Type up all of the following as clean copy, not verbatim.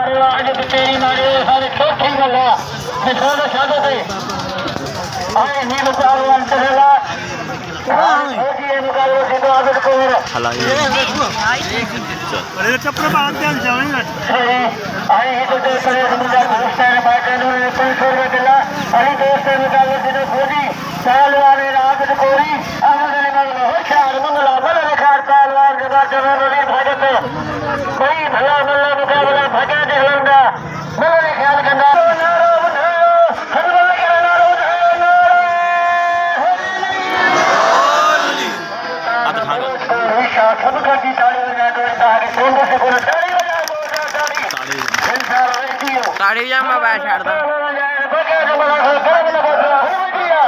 आज तेरी मारे सारे चौथी गला निशान शादो पे आए नील पालवान चलेगा ये मुकाबला से तो आदत को अरे चप्पल बांध के जाएंगे आई तो दे करे मुझे दोस्त ने बाटे ने 500 रुपए दिला आई दोस्त ने मुकाबले से तो खोजी पहलवान ने आदत कोरी अहमद अली मंगला होशियार मंगला बल रिखार पहलवान के बाद नज़ीर भगत कोई भला मल्ला मुकाबला भजा दे लंगा बल ख्याल करना नारो उठाओ हर बल करे नारो उठाओ नारो ईशा सबका की ताली बजा दो ताकि सोंदो से बोले ताली बजा ताली इंसान रहती हो ताड़ी जामा बैठ छाड़ दो भगा दे मला कर लगा हो दिया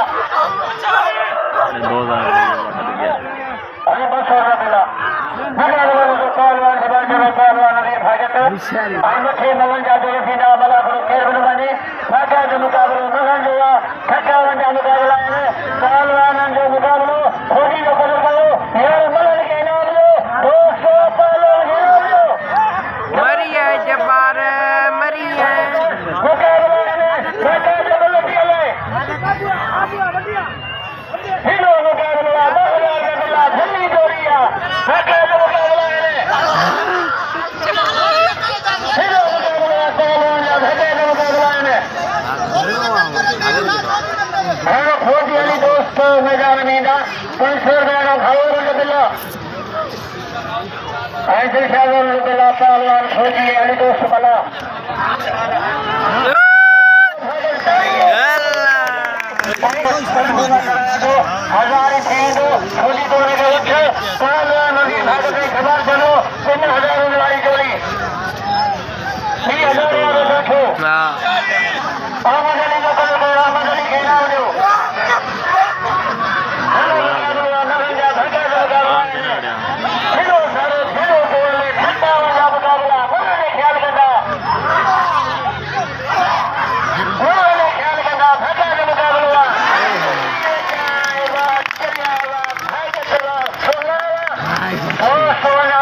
अरे बस हो रहा भगा दे मला पहलवान के बाद पहलवान नज़ीर भगत अहमद मलन जादू सीधा मलाखरो खेल बनवाने भगा दे मुकाबला मलन जो खटावन का मुकाबला है पहलवान जो मुकाबला खोजी जो करो यार मलन के नाम लो 200 पहलवान के नाम लो मरिया जब्बार मरिया मुकाबला में भगा दे मलन के ले हिलो मुकाबला बगला बगला धन्नी जोड़िया भगा दे मुकाबला है हिलो मुकाबला पहलवान या भगा दे मुकाबला है हेलो खोजी अली दोस्त मैदान में ना 500 रुपए का भाव बिल्ला ऐसे शासन बिल्ला पहलवान खोजी अली दोस्त बला हजारी थी दो खोजी तोड़ने के उठे पहलवान नज़ीर भगत की खबर चलो 3000 लड़ाई जोड़ी 3000 वाले बैठो अहमद अली को कल गया अहमद अली के नाम जो सोना